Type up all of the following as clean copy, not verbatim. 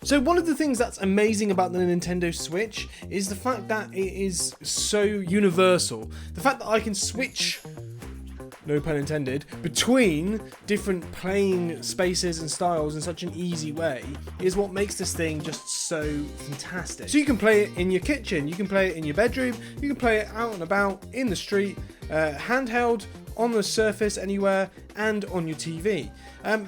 So one of the things that's amazing about the Nintendo Switch is the fact that it is so universal. The fact that I can switch, no pun intended, between different playing spaces and styles in such an easy way is what makes this thing just so fantastic. So you can play it in your kitchen, you can play it in your bedroom, you can play it out and about, in the street, handheld, on the surface anywhere, and on your TV.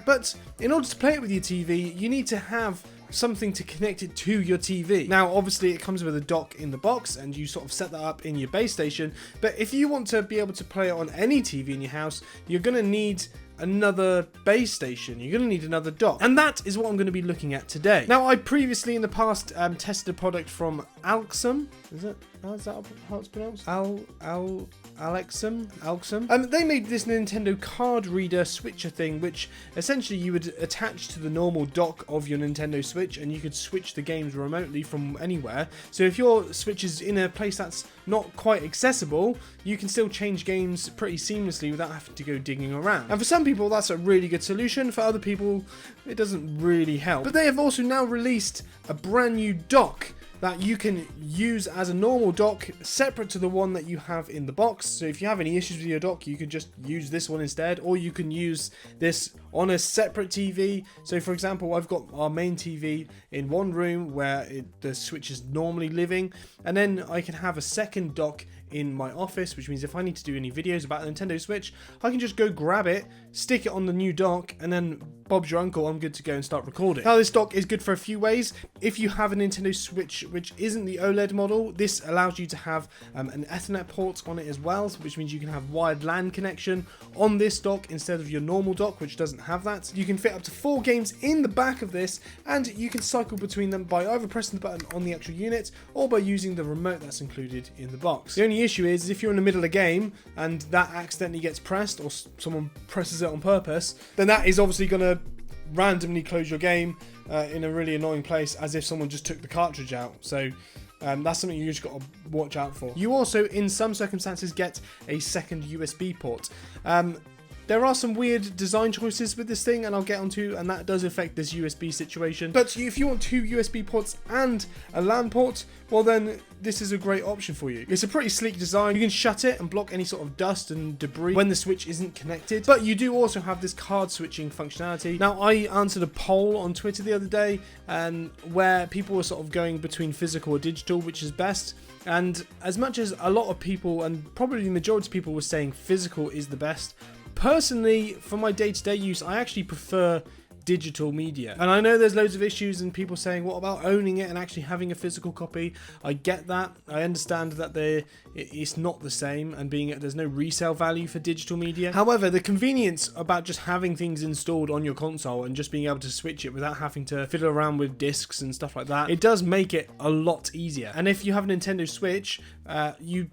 But in order to play it with your TV, you need to have something to connect it to your TV. Now obviously it comes with a dock in the box and you sort of set that up in your base station, but if you want to be able to play it on any TV in your house, you're going to need another base station, you're going to need another dock, and that is what I'm going to be looking at today. Now I previously in the past tested a product from Alxum. Is that how it's pronounced? Alxum. They made this Nintendo card reader switcher thing, which essentially you would attach to the normal dock of your Nintendo Switch, and you could switch the games remotely from anywhere. So if your Switch is in a place that's not quite accessible, you can still change games pretty seamlessly without having to go digging around. And for some people that's a really good solution, for other people it doesn't really help. But they have also now released a brand new dock that you can use as a normal dock separate to the one that you have in the box. So if you have any issues with your dock, you can just use this one instead, or you can use this on a separate TV. So for example, I've got our main TV in one room where the Switch is normally living, and then I can have a second dock in my office, which means if I need to do any videos about the Nintendo Switch, I can just go grab it, stick it on the new dock, and then Bob's your uncle, I'm good to go and start recording. Now this dock is good for a few ways. If you have a Nintendo Switch which isn't the OLED model, this allows you to have an Ethernet port on it as well, which means you can have wired LAN connection on this dock instead of your normal dock, which doesn't have that. You can fit up to 4 games in the back of this, and you can cycle between them by either pressing the button on the actual unit or by using the remote that's included in the box. The only issue is if you're in the middle of a game and that accidentally gets pressed, or someone presses it on purpose, then that is obviously going to randomly close your game in a really annoying place, as if someone just took the cartridge out. So that's something you just got to watch out for. You also, in some circumstances, get a second USB port. There are some weird design choices with this thing, and I'll get onto, and that does affect this USB situation. But if you want 2 USB ports and a LAN port, well then this is a great option for you. It's a pretty sleek design. You can shut it and block any sort of dust and debris when the Switch isn't connected. But you do also have this card switching functionality. Now I answered a poll on Twitter the other day where people were sort of going between physical or digital, which is best. And as much as a lot of people, and probably the majority of people, were saying physical is the best, personally, for my day-to-day use, I actually prefer digital media. And I know there's loads of issues and people saying, what about owning it and actually having a physical copy? I get that. I understand that it's not the same, and there's no resale value for digital media. However, the convenience about just having things installed on your console and just being able to switch it without having to fiddle around with discs and stuff like that, it does make it a lot easier. And if you have a Nintendo Switch, you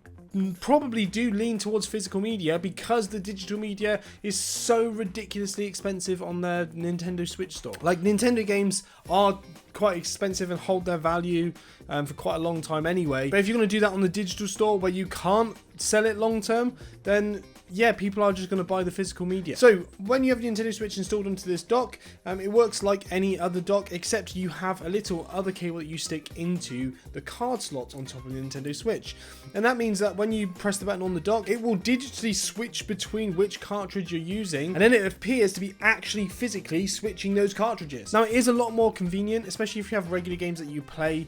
probably do lean towards physical media because the digital media is so ridiculously expensive on their Nintendo Switch store. Like, Nintendo games are quite expensive and hold their value for quite a long time anyway. But if you're going to do that on the digital store where you can't sell it long term, then yeah, people are just going to buy the physical media. So when you have the Nintendo Switch installed onto this dock, it works like any other dock, except you have a little other cable that you stick into the card slot on top of the Nintendo Switch. And that means that when you press the button on the dock, it will digitally switch between which cartridge you're using, and then it appears to be actually physically switching those cartridges. Now, it is a lot more convenient, especially if you have regular games that you play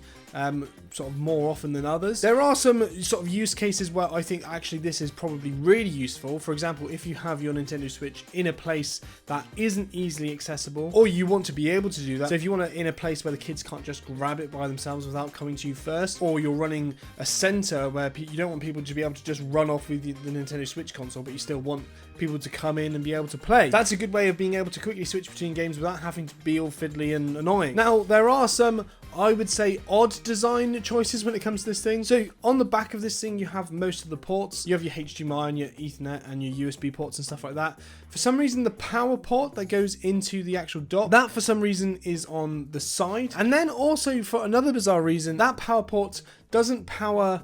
sort of more often than others. There are some sort of use cases where I think actually this is probably really useful. For example, if you have your Nintendo Switch in a place that isn't easily accessible, or you want to be able to do that. So if you want to in a place where the kids can't just grab it by themselves without coming to you first, or you're running a center where you don't want people to be able to just run off with the Nintendo Switch console, but you still want people to come in and be able to play. That's a good way of being able to quickly switch between games without having to be all fiddly and annoying. Now, there are some, I would say, odd design choices when it comes to this thing. So on the back of this thing, you have most of the ports. You have your HDMI and your Ethernet and your USB ports and stuff like that. For some reason, the power port that goes into the actual dock, that for some reason is on the side. And then also, for another bizarre reason, that power port doesn't power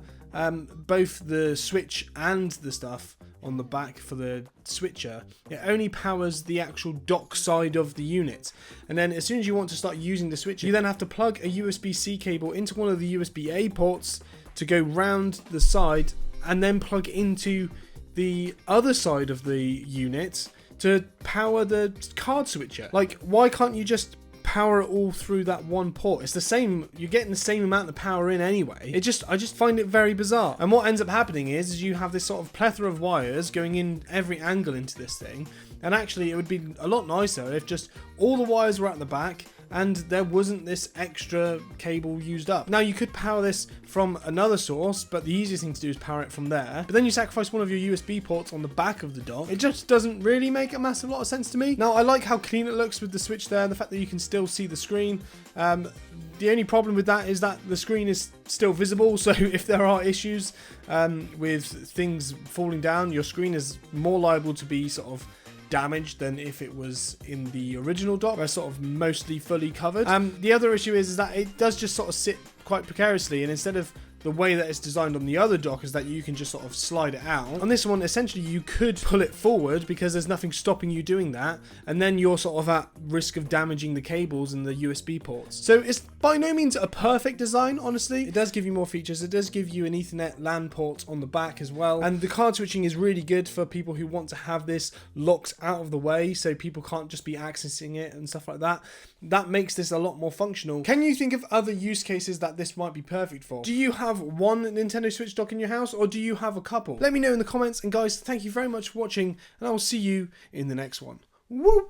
both the switch and the stuff on the back for the switcher, it only powers the actual dock side of the unit. And then as soon as you want to start using the switcher, you then have to plug a USB-C cable into one of the USB-A ports to go round the side and then plug into the other side of the unit to power the card switcher. Like, why can't you just power it all through that one port? It's the same, you're getting the same amount of power in anyway. I just find it very bizarre. And what ends up happening is you have this sort of plethora of wires going in every angle into this thing, and actually it would be a lot nicer if just all the wires were at the back and there wasn't this extra cable used up. Now, you could power this from another source, but the easiest thing to do is power it from there. But then you sacrifice one of your USB ports on the back of the dock. It just doesn't really make a massive lot of sense to me. Now, I like how clean it looks with the switch there, and the fact that you can still see the screen. The only problem with that is that the screen is still visible, so if there are issues with things falling down, your screen is more liable to be sort of damaged than if it was in the original dock, where it's sort of mostly fully covered. The other issue is that it does just sort of sit quite precariously, and instead of the way that it's designed on the other dock is that you can just sort of slide it out. On this one, essentially, you could pull it forward because there's nothing stopping you doing that, and then you're sort of at risk of damaging the cables and the USB ports. So it's by no means a perfect design, honestly. It does give you more features. It does give you an Ethernet LAN port on the back as well, and the card switching is really good for people who want to have this locked out of the way so people can't just be accessing it and stuff like that. That makes this a lot more functional. Can you think of other use cases that this might be perfect for? Do you have one Nintendo Switch dock in your house, or do you have a couple? Let me know in the comments, and guys, thank you very much for watching, and I will see you in the next one. Woo!